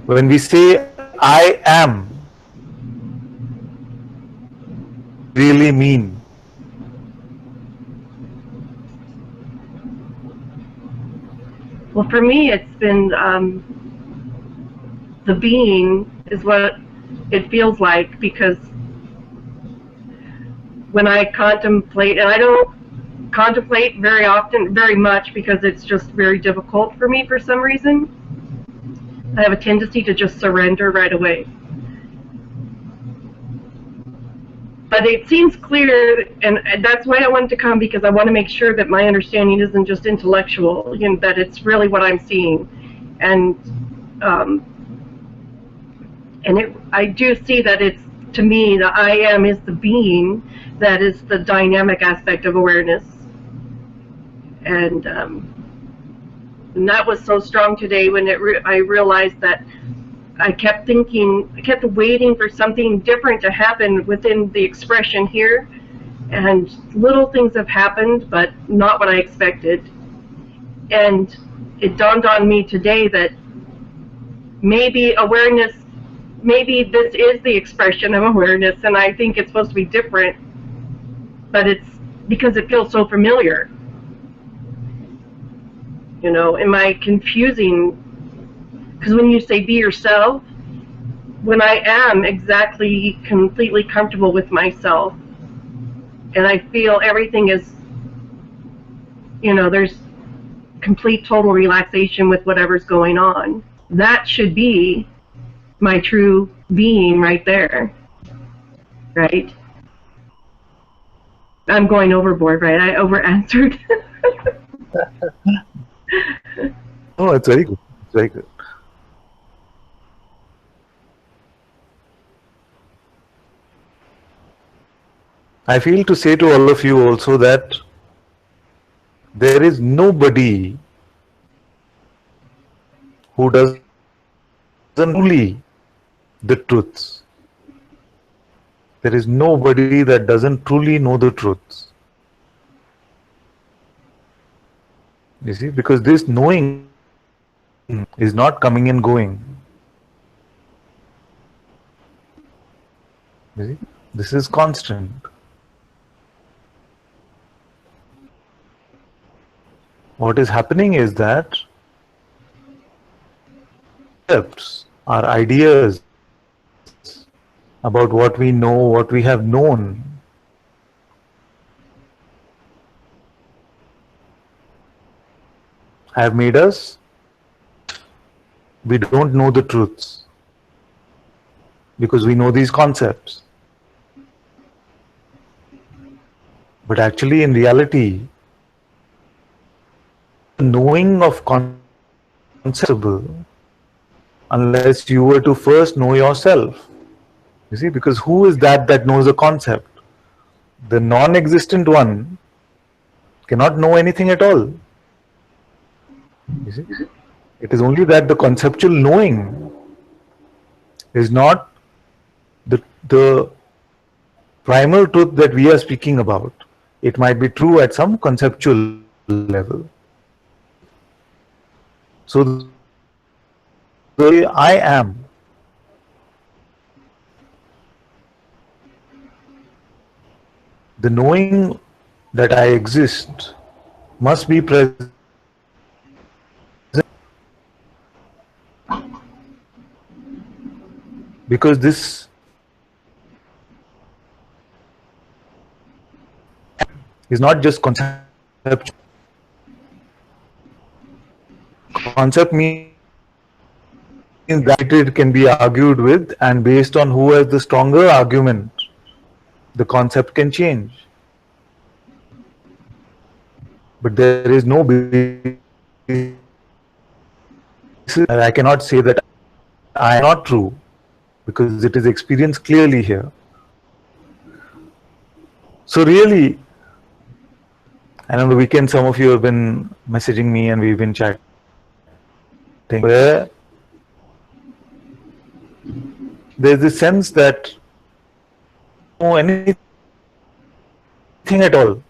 When we say I am, really mean? Well, for me, it's been the being is what it feels like, because when I contemplate, and I don't contemplate very often, very much, because it's just very difficult for me for some reason. I have a tendency to just surrender right away. But it seems clear, and that's why I wanted to come, because I want to make sure that my understanding isn't just intellectual, that it's really what I'm seeing. And um, I do see that it's, to me, the I am is the being that is the dynamic aspect of awareness. And that was so strong today when I realized that I kept waiting for something different to happen within the expression here, and little things have happened, but not what I expected. And it dawned on me today that maybe awareness, maybe this is the expression of awareness, and I think it's supposed to be different, but it's because it feels so familiar. Am I confusing? Because when you say be yourself, when I am exactly completely comfortable with myself, and I feel everything is, there's complete total relaxation with whatever's going on, that should be my true being right there, right? I'm going overboard, right? I over answered. No, it's very good. It's very good. I feel to say to all of you also that there is nobody who doesn't truly the truths. There is nobody that doesn't truly know the truths. You see, because this knowing is not coming and going. You see, this is constant. What is happening is that concepts, our ideas about what we know, what we have known, have made us, we don't know the truths because we know these concepts. But actually, in reality, knowing of concepts unless you were to first know yourself. You see, because who is that knows a concept? The non-existent one cannot know anything at all. You see, it is only that the conceptual knowing is not the primal truth that we are speaking about. It might be true at some conceptual level. So the I am, the knowing that I exist, must be present because this is not just concept. Concept means that it can be argued with, and based on who has the stronger argument, the concept can change. But there is no basis. I cannot say that I am not true because it is experienced clearly here. So really, and on the weekend, some of you have been messaging me and we've been chatting where there's this sense that know anything at all.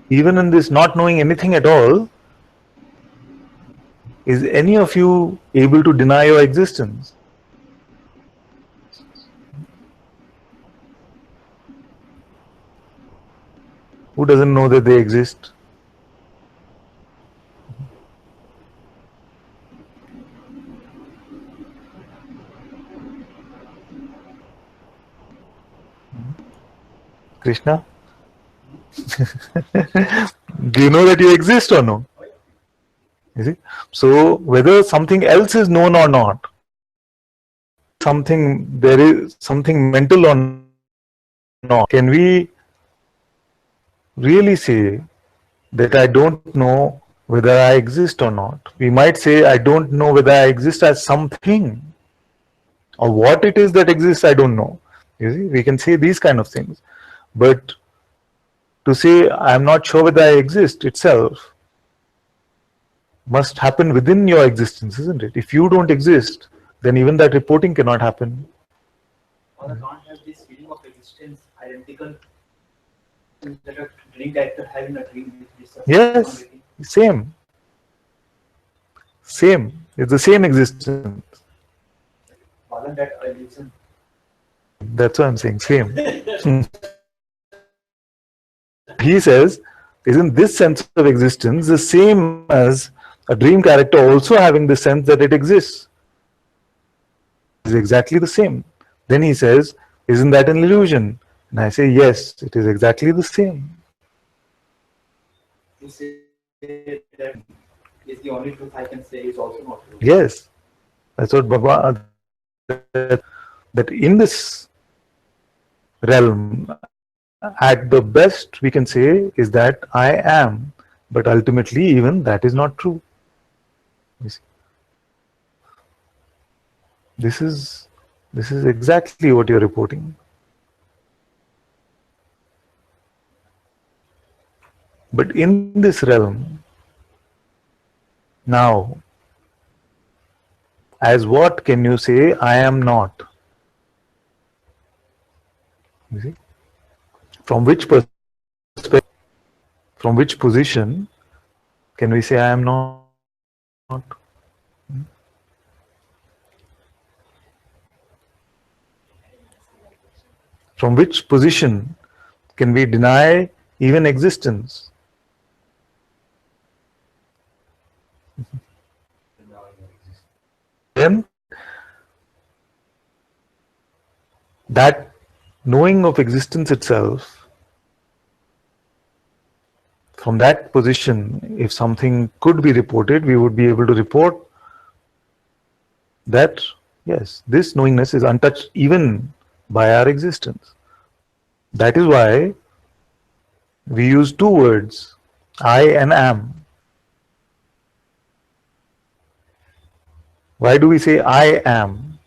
Even in this not knowing anything at all, Is any of you able to deny your existence? Who doesn't know that they exist? Krishna? Do you know that you exist or no? You see? So whether something else is known or not, there is something mental or not, can we really say that I don't know whether I exist or not? We might say I don't know whether I exist as something, or what it is that exists I don't know. You see, we can say these kind of things, but to say I'm not sure whether I exist itself must happen within your existence, isn't it? If you don't exist, then even that reporting cannot happen. Or I can't have this feeling of existence identical to that a dream character having a dream with this. Yes, same. Same. It's the same existence. Wasn't that illusion? That's what I'm saying. Same. He says, isn't this sense of existence the same as a dream character also having the sense that it exists? It's exactly the same. Then he says, isn't that an illusion? And I say, yes, it is exactly the same. You say that is the only truth I can say is also not true. Yes. That's what Bhagwan, that in this realm, at the best we can say is that I am, but ultimately even that is not true. You see? This is exactly what you're reporting. But in this realm, now, as what can you say I am not? You see? From which perspective, from which position can we say I am not? From which position can we deny even existence? Then that knowing of existence itself, from that position, if something could be reported, we would be able to report that, yes, this knowingness is untouched even by our existence. That is why we use two words, I and am. Why do we say I am?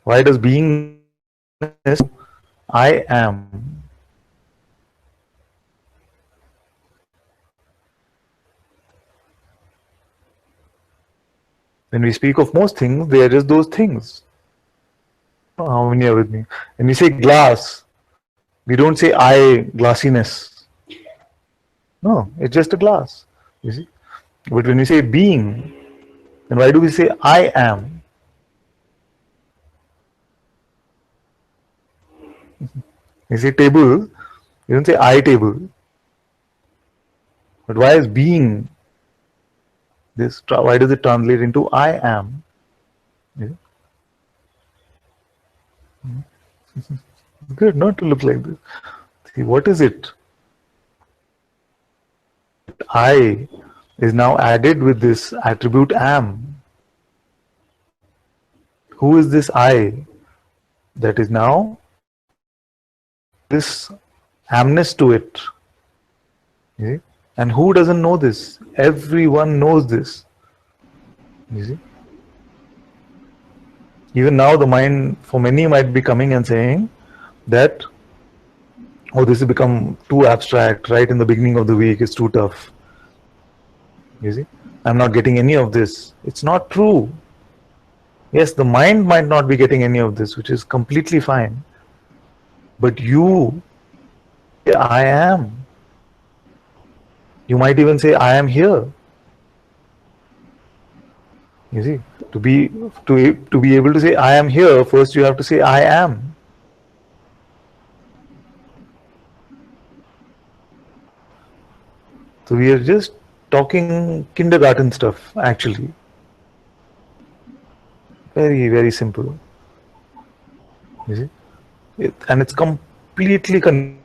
Why does beingness I am? When we speak of most things, they are just those things. How many are with me? When we say glass, we don't say I glassiness. No, it's just a glass. You see? But when we say being, then why do we say I am? You say table, you don't say I table. But why is being this? Why does it translate into I am? Yeah. Good not to look like this. See, what is it? I is now added with this attribute am. Who is this I that is now this amness to it? You see? And who doesn't know this? Everyone knows this. You see? Even now the mind for many might be coming and saying that, oh, this has become too abstract right in the beginning of the week, it's too tough. You see? I'm not getting any of this. It's not true. Yes, the mind might not be getting any of this, which is completely fine. But you, I am. You might even say, I am here. You see, to be able to say I am here, first you have to say I am. So we are just talking kindergarten stuff, actually. Very, very simple. You see, and it's completely confusing.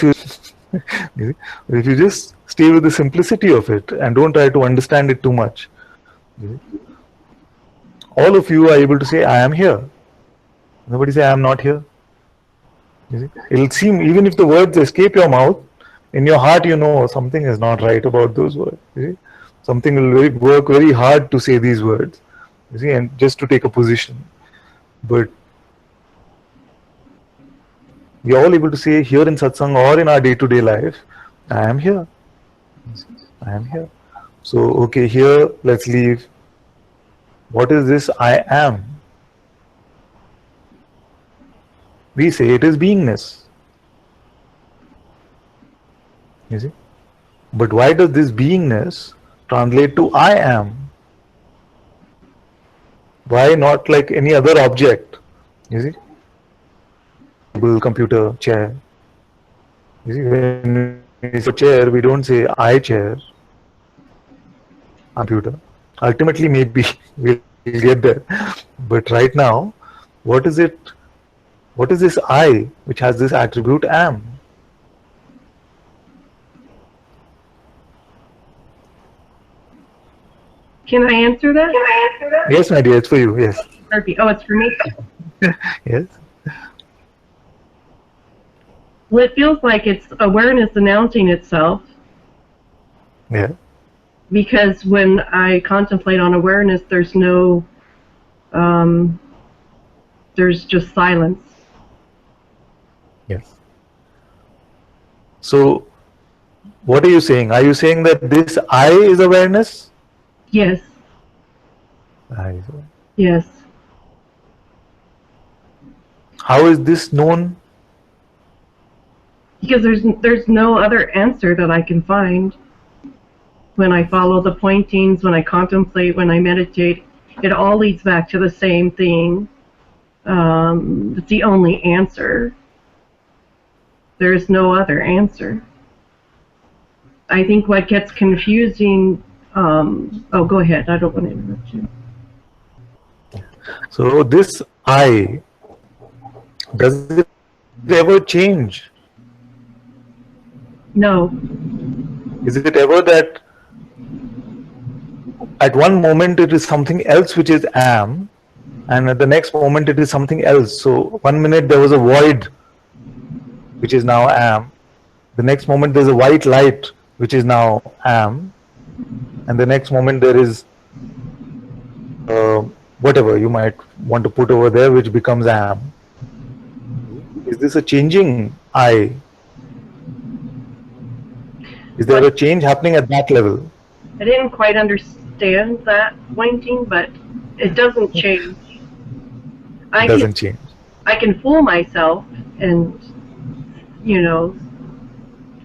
You see? If you just stay with the simplicity of it and don't try to understand it too much, you see, all of you are able to say, I am here. Nobody say, I am not here. You see? It'll seem, even if the words escape your mouth, in your heart you know something is not right about those words. You see? Something will work very hard to say these words. You see, and just to take a position. But we are all able to say here in satsang or in our day-to-day life, I am here. I am here. So, okay, here, let's leave. What is this I am? We say it is beingness. You see? But why does this beingness translate to I am? Why not like any other object? You see? Table, computer, chair. You see, when we say chair, we don't say I chair, computer. Ultimately, maybe we'll get there. But right now, what is it? What is this I which has this attribute am? Can I answer that? Yes, my dear, it's for you. Yes. Oh, it's for me? Yes. Well, it feels like it's awareness announcing itself, Yeah. because when I contemplate on awareness, there's no, there's just silence. Yes. So, what are you saying? Are you saying that this I is awareness? Yes, I is awareness. yes. How is this known? Because there's no other answer that I can find. When I follow the pointings, when I contemplate, when I meditate, it all leads back to the same thing. It's the only answer. There is no other answer. I think what gets confusing. Oh, go ahead. I don't want to interrupt you. So, this I, does it ever change? No. Is it ever that at one moment it is something else which is am, and at the next moment it is something else? So, 1 minute there was a void which is now am, the next moment there's a white light which is now am, and the next moment there is whatever you might want to put over there which becomes am. Is this a changing I? Is there a change happening at that level? I didn't quite understand that pointing, but it doesn't change. It doesn't change. I can fool myself and,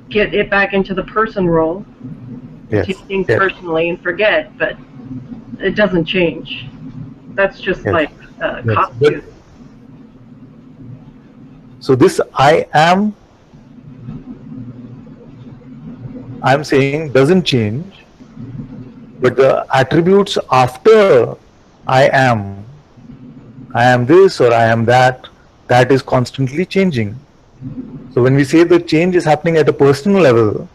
get it back into the person role, Yes. take things Yes. personally and forget, but it doesn't change. That's just Yes. like Yes. costume. So this I am, I'm saying doesn't change, but the attributes after I am this or I am that, that is constantly changing. So when we say the change is happening at a personal level,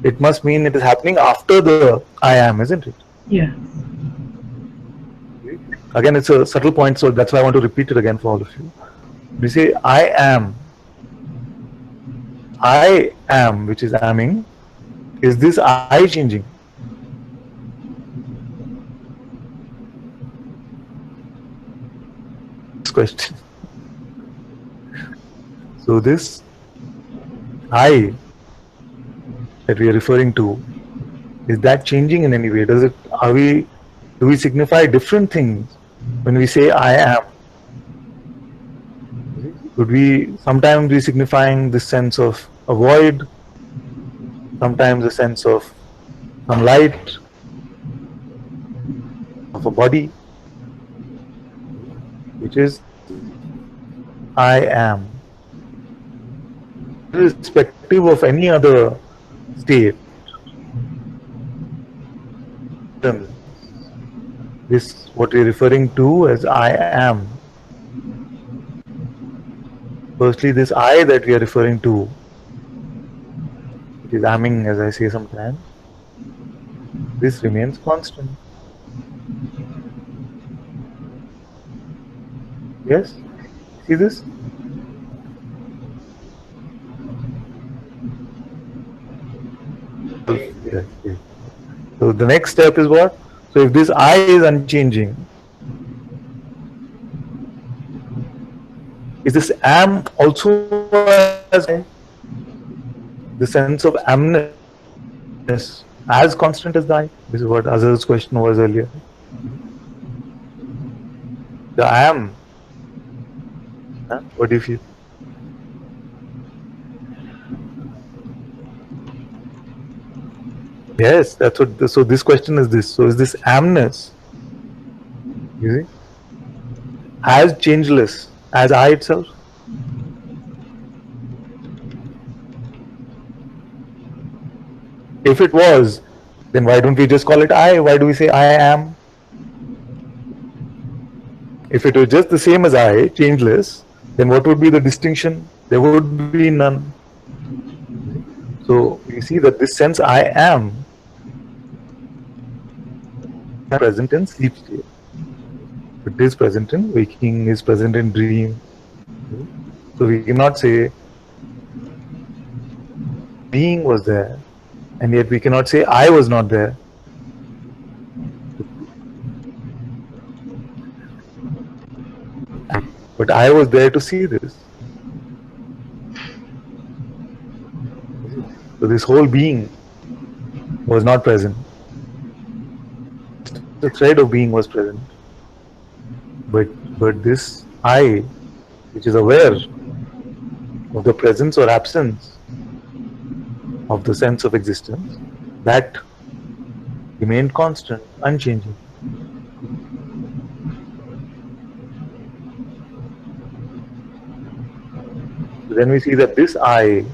it must mean it is happening after the I am, isn't it? Yes. Again, it's a subtle point, so that's why I want to repeat it again for all of you. We say I am, which is amming. Is this I changing? This question. So this I that we are referring to, is that changing in any way? Do we signify different things when we say I am? Could we sometimes be signifying this sense of a void, sometimes a sense of some light, of a body, which is I am, irrespective of any other state. This what we're referring to as I am. Firstly, this I that we are referring to, it is amming as I say sometimes, this remains constant. Yes? See this? Yes, yes. So the next step is what? So if this I is unchanging, is this am also as I? The sense of amness as constant as the I? This is what Azhar's question was earlier. The I am. Huh? What do you feel? Yes, that's what. So this question is this. So is this amness? You see, as changeless as I itself? If it was, then why don't we just call it I? Why do we say I am? If it was just the same as I, changeless, then what would be the distinction? There would be none. So you see that this sense I am present in sleep state. It is present in waking, is present in dream. So we cannot say being was there, and yet we cannot say I was not there. But I was there to see this. So this whole being was not present. The thread of being was present. But this I, which is aware of the presence or absence of the sense of existence, that remained constant, unchanging. Then we see that this I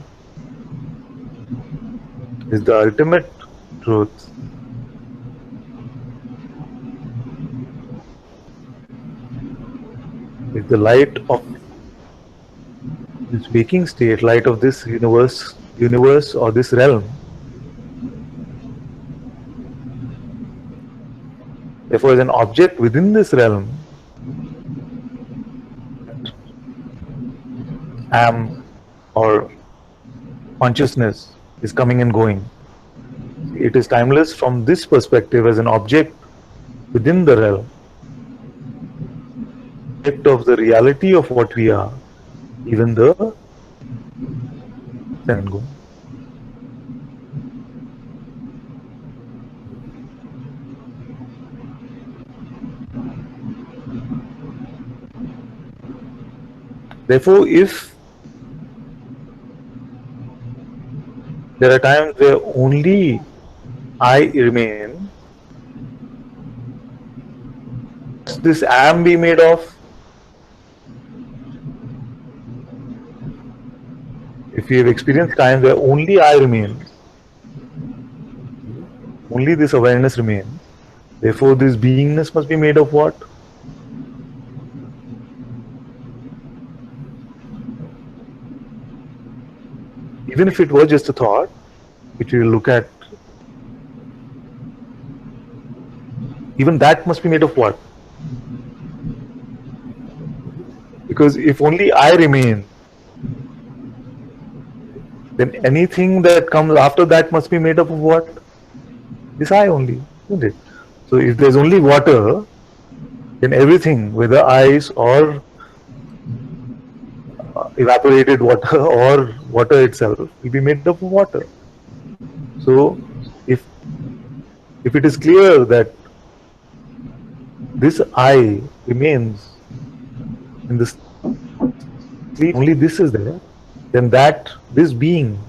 is the ultimate truth. Is the light of this waking state, light of this universe or this realm. Therefore, as an object within this realm, am or consciousness is coming and going. It is timeless from this perspective as an object within the realm, object of the reality of what we are, even the and go. Therefore, if there are times where only I remain, what's this am be made of? If we have experienced times where only I remains, only this awareness remains, therefore this beingness must be made of what? Even if it were just a thought, which we will look at, even that must be made of what? Because if only I remain, then anything that comes after that must be made up of what? This I only, isn't it? So if there's only water, then everything, whether ice or evaporated water or water itself, will be made up of water. So if it is clear that this I remains in the sleep, only this is there, then this being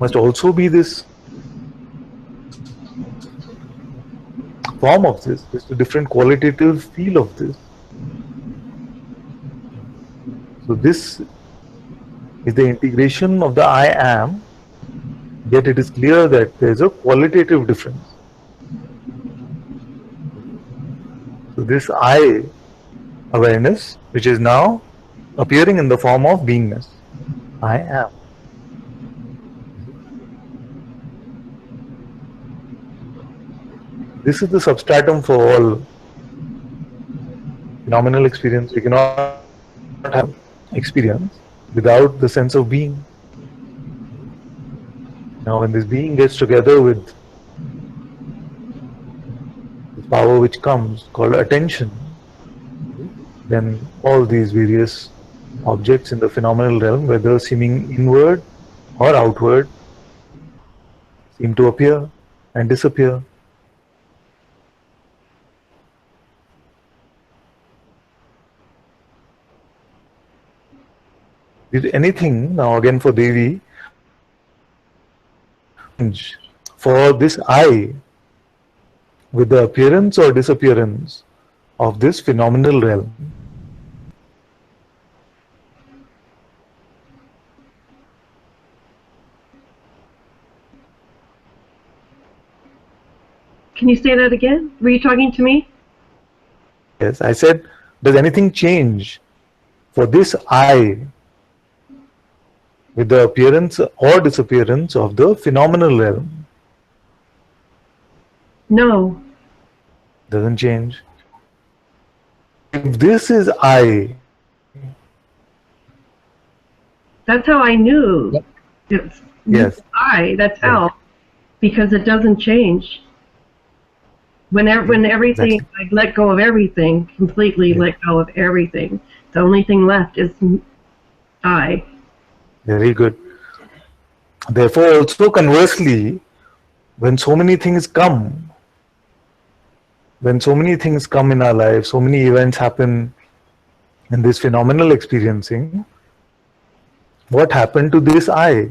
must also be this form of this, just a different qualitative feel of this. So this is the integration of the I am, yet it is clear that there is a qualitative difference. So this I awareness, which is now appearing in the form of beingness, I am. This is the substratum for all phenomenal experience. We cannot have experience without the sense of being. Now, when this being gets together with the power which comes, called attention, then all these various objects in the phenomenal realm, whether seeming inward or outward, seem to appear and disappear. Did anything, now again for Devi, for this I with the appearance or disappearance of this phenomenal realm? Can you say that again? Were you talking to me? Yes, I said, does anything change for this I with the appearance or disappearance of the phenomenal realm? No. Doesn't change. If this is I, That's how I knew. It's yes, I. That's yes, how. Because it doesn't change. When everything, exactly. I let go of everything, completely Yes. let go of everything. The only thing left is I. Very good. Therefore, also conversely, when so many things come, in our life, so many events happen in this phenomenal experiencing, what happened to this I?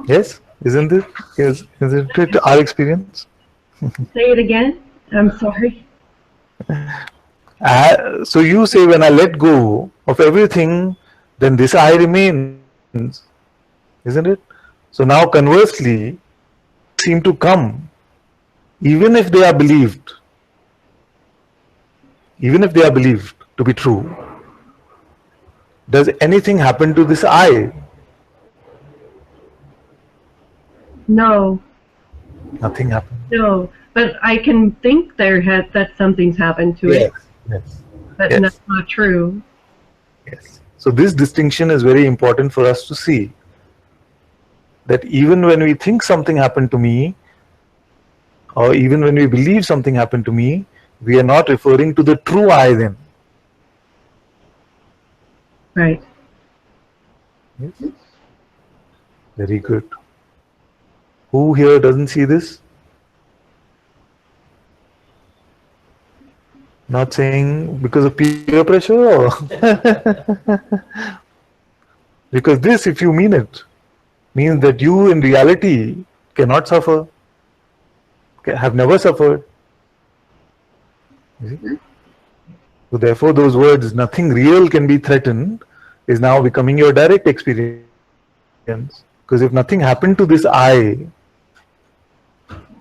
Yes, isn't it? Isn't it our experience? Say it again. I'm sorry. So you say, when I let go of everything, then this I remains, isn't it? So now conversely, seem to come, even if they are believed, to be true. Does anything happen to this I? No. Nothing happens. No. But I can think that something's happened to it, Yes. but Yes. that's not true. Yes. So this distinction is very important for us to see. That even when we think something happened to me, or even when we believe something happened to me, we are not referring to the true I then. Right. Yes. Very good. Who here doesn't see this? Not saying because of peer pressure, or because this, if you mean it, means that you in reality cannot suffer, have never suffered. You see? So therefore those words, nothing real can be threatened, is now becoming your direct experience. Because if nothing happened to this I,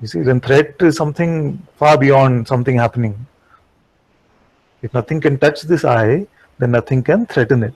you see, then threat is something far beyond something happening. If nothing can touch this I, then nothing can threaten it.